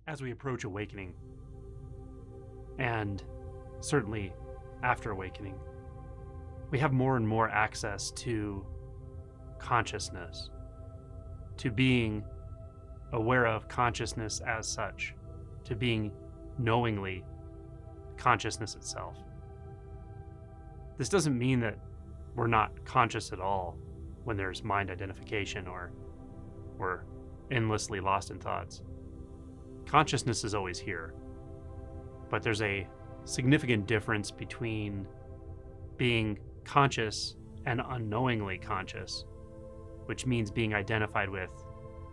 as we approach awakening, and certainly after awakening, we have more and more access to consciousness, to being aware of consciousness as such, to being knowingly consciousness itself. This doesn't mean that we're not conscious at all when there's mind identification or we're endlessly lost in thoughts. Consciousness is always here, but there's a significant difference between being conscious and unknowingly conscious, which means being identified with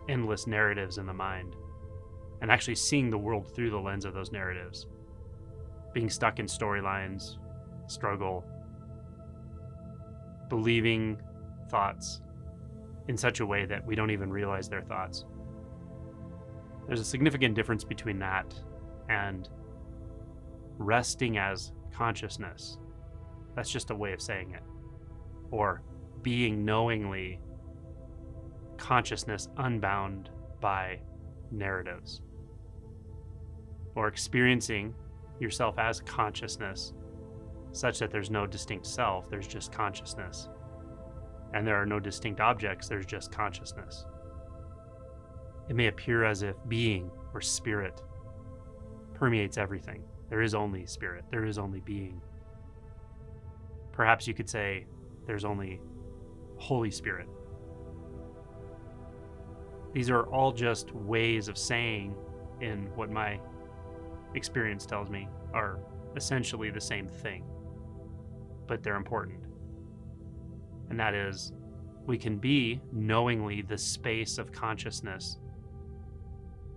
endless narratives in the mind and actually seeing the world through the lens of those narratives, being stuck in storylines, struggle, believing thoughts in such a way that we don't even realize they're thoughts. There's a significant difference between that and resting as consciousness. That's just a way of saying it. Or being knowingly consciousness unbound by narratives. Or experiencing yourself as consciousness such that there's no distinct self, there's just consciousness. And there are no distinct objects, there's just consciousness. It may appear as if being or spirit permeates everything. There is only spirit, there is only being. Perhaps you could say there's only Holy Spirit. These are all just ways of saying, in what my experience tells me, are essentially the same thing, but they're important. And that is, we can be knowingly the space of consciousness,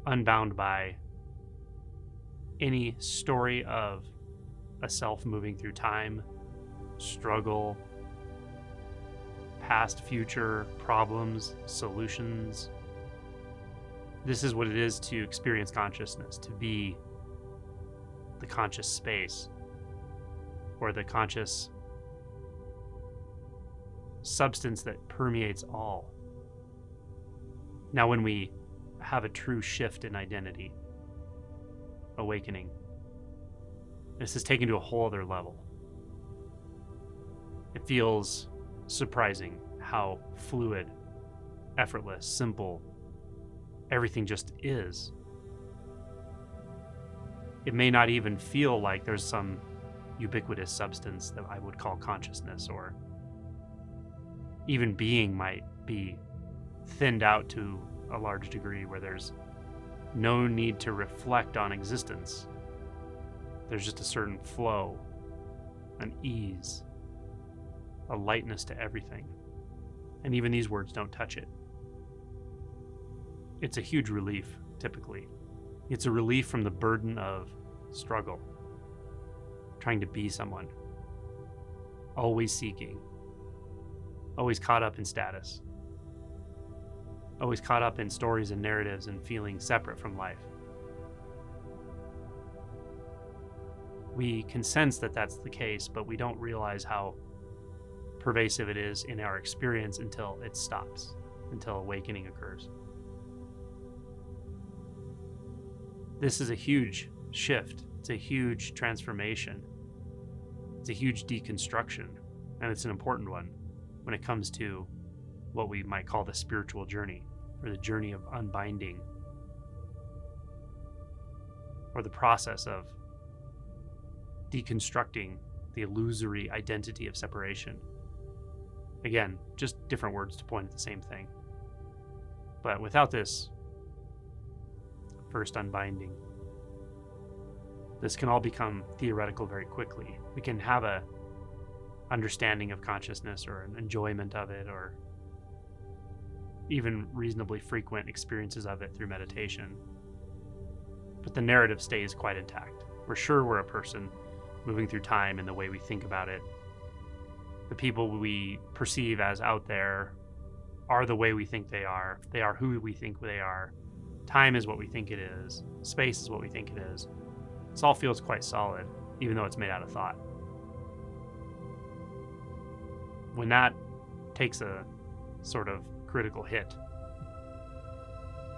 unbound by any story of a self moving through time, struggle, past, future, problems, solutions. This is what it is to experience consciousness, to be the conscious space or the conscious substance that permeates all. Now, when we have a true shift in identity, awakening, this is taken to a whole other level. It feels surprising how fluid, effortless, simple everything just is. It may not even feel like there's some ubiquitous substance that I would call consciousness, or even being might be thinned out to a large degree where there's no need to reflect on existence. There's just a certain flow, an ease, a lightness to everything. And even these words don't touch it. It's a huge relief, typically. It's a relief from the burden of struggle, trying to be someone, always seeking, always caught up in status, always caught up in stories and narratives and feeling separate from life. We can sense that that's the case, but we don't realize how pervasive it is in our experience until it stops, until awakening occurs. This is a huge shift. It's a huge transformation. It's a huge deconstruction, and it's an important one when it comes to what we might call the spiritual journey, or the journey of unbinding, or the process of deconstructing the illusory identity of separation. Again, just different words to point at the same thing. But without this first unbinding, this can all become theoretical very quickly. We can have a understanding of consciousness or an enjoyment of it, or even reasonably frequent experiences of it through meditation. But the narrative stays quite intact. We're sure we're a person moving through time in the way we think about it. The people we perceive as out there are the way we think they are. They are who we think they are. Time is what we think it is. Space is what we think it is. This all feels quite solid, even though it's made out of thought. When that takes a sort of critical hit,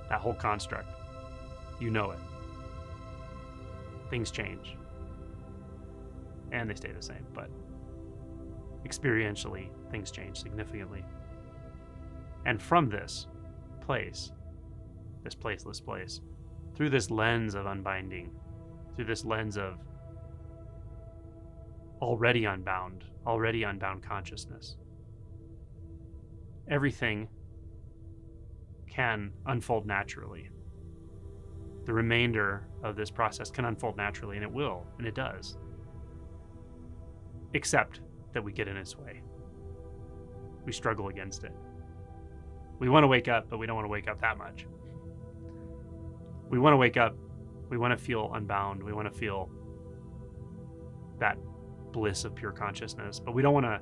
that whole construct, you know it. things change. And they stay the same, but experientially, things change significantly. And from this place, this placeless place, through this lens of unbinding, through this lens of already unbound consciousness, everything can unfold naturally. The remainder of this process can unfold naturally, and it will, and it does. Except that we get in its way. We struggle against it. We want to wake up, but we don't want to wake up that much. We want to wake up. We want to feel unbound. We want to feel that bliss of pure consciousness, but we don't want to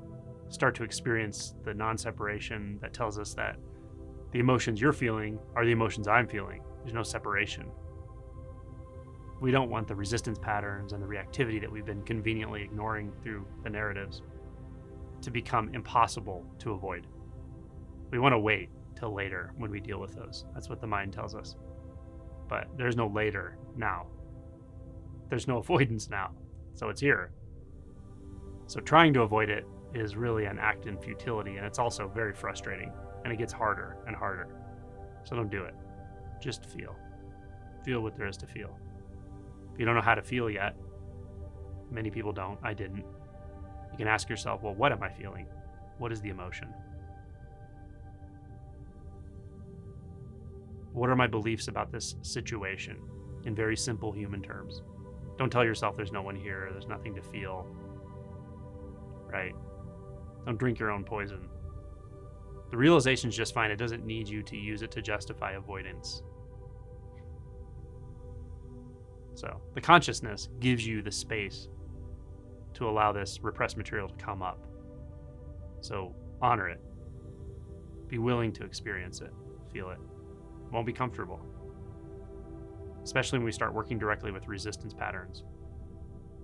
start to experience the non-separation that tells us that the emotions you're feeling are the emotions I'm feeling. There's no separation. We don't want the resistance patterns and the reactivity that we've been conveniently ignoring through the narratives to become impossible to avoid. We want to wait till later when we deal with those. That's what the mind tells us. But there's no later now. There's no avoidance now. So it's here. So trying to avoid it is really an act in futility, and it's also very frustrating, and it gets harder and harder. So don't do it. Just feel. Feel what there is to feel. If you don't know how to feel yet, many people don't, I didn't, you can ask yourself, well, what am I feeling? What is the emotion? What are my beliefs about this situation in very simple human terms? Don't tell yourself there's no one here, there's nothing to feel, right? Don't drink your own poison. The realization is just fine. It doesn't need you to use it to justify avoidance. So the consciousness gives you the space to allow this repressed material to come up. So honor it. Be willing to experience it, feel it. It won't be comfortable, especially when we start working directly with resistance patterns,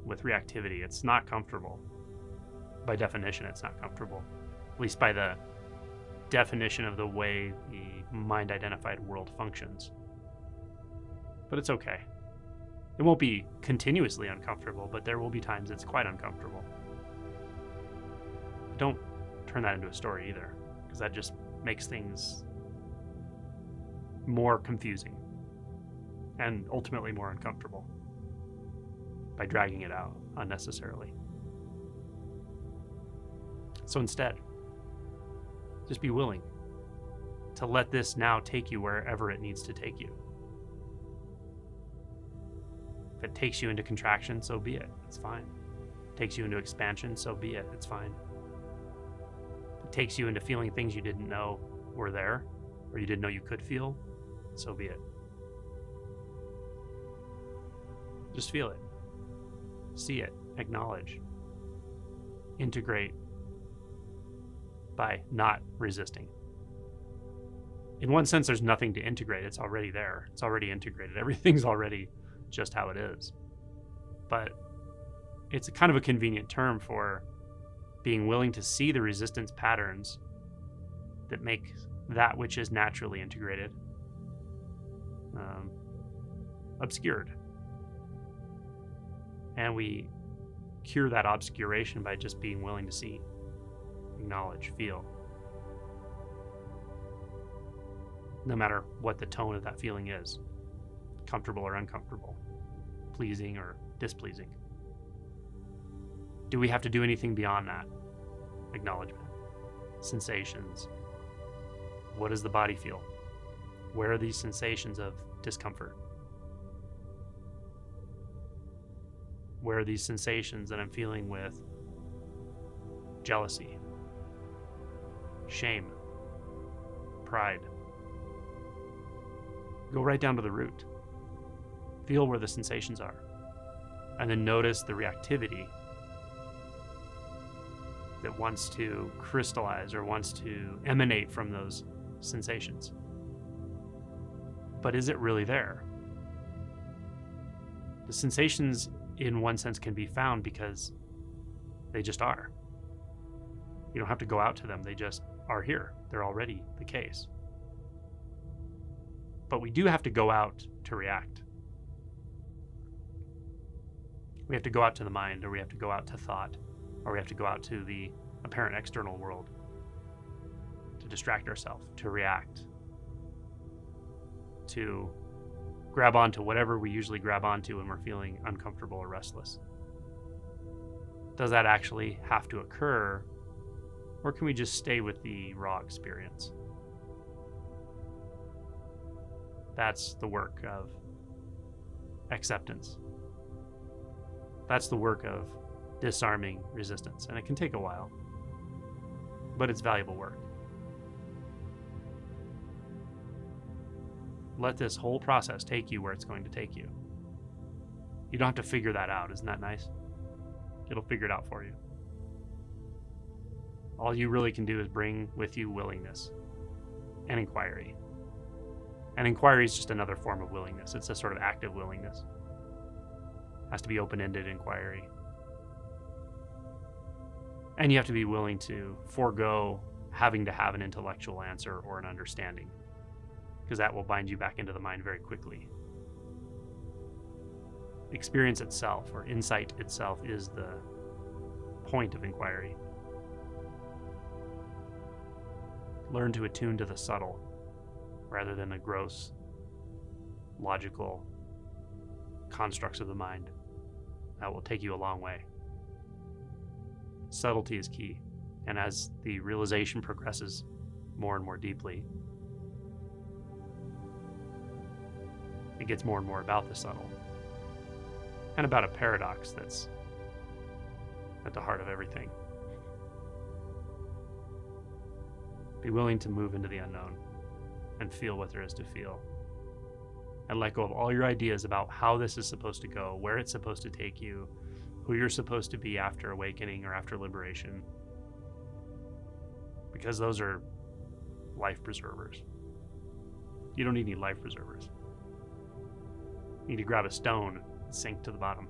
with reactivity. It's not comfortable. By definition, it's not comfortable, at least by the definition of the way the mind-identified world functions. But it's okay. It won't be continuously uncomfortable, but there will be times it's quite uncomfortable. Don't turn that into a story either, because that just makes things more confusing and ultimately more uncomfortable by dragging it out unnecessarily. So instead, just be willing to let this now take you wherever it needs to take you. If it takes you into contraction, so be it. It's fine. If it takes you into expansion, so be it. It's fine. If it takes you into feeling things you didn't know were there, or you didn't know you could feel, so be it. Just feel it. See it. Acknowledge. Integrate by not resisting. In one sense, there's nothing to integrate. It's already there. It's already integrated. Everything's already just how it is. But it's a kind of a convenient term for being willing to see the resistance patterns that make that which is naturally integrated obscured. And we cure that obscuration by just being willing to see, acknowledge, feel. No matter what the tone of that feeling is, comfortable or uncomfortable, pleasing or displeasing. Do we have to do anything beyond that? Acknowledgement, sensations. What does the body feel? Where are these sensations of discomfort? Where are these sensations that I'm feeling with jealousy, shame, pride? Go right down to the root. Feel where the sensations are. And then notice the reactivity that wants to crystallize or wants to emanate from those sensations. But is it really there? The sensations, in one sense, can be found because they just are. You don't have to go out to them. They just are here. They're already the case. But we do have to go out to react. We have to go out to the mind, or we have to go out to thought, or we have to go out to the apparent external world to distract ourselves, to react, to grab onto whatever we usually grab onto when we're feeling uncomfortable or restless. Does that actually have to occur, or can we just stay with the raw experience? That's the work of acceptance. That's the work of disarming resistance, and it can take a while, but it's valuable work. Let this whole process take you where it's going to take you. You don't have to figure that out. Isn't that nice? It'll figure it out for you. All you really can do is bring with you willingness and inquiry. And inquiry is just another form of willingness. It's a sort of active willingness. It has to be open-ended inquiry. And you have to be willing to forego having to have an intellectual answer or an understanding, because that will bind you back into the mind very quickly. Experience itself, or insight itself, is the point of inquiry. Learn to attune to the subtle rather than the gross, logical constructs of the mind. That will take you a long way. Subtlety is key, and as the realization progresses more and more deeply, it gets more and more about the subtle, and about a paradox that's at the heart of everything. Be willing to move into the unknown and feel what there is to feel, and let go of all your ideas about how this is supposed to go, where it's supposed to take you, who you're supposed to be after awakening or after liberation, because those are life preservers. You don't need any life preservers. You need to grab a stone and sink to the bottom.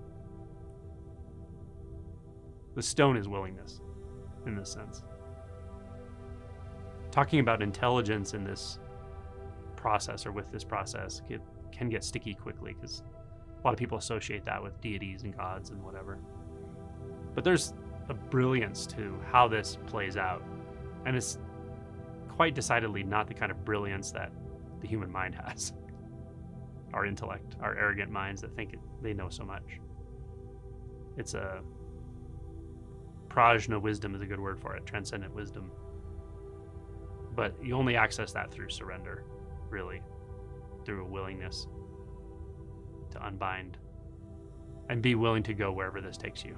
The stone is willingness, in this sense. Talking about intelligence in this process, or with this process, can get sticky quickly, because a lot of people associate that with deities and gods and whatever. But there's a brilliance to how this plays out, and it's quite decidedly not the kind of brilliance that the human mind has. Our intellect, our arrogant minds that think they know so much. It's a prajna wisdom is a good word for it, transcendent wisdom. But you only access that through surrender, really, through a willingness to unbind and be willing to go wherever this takes you.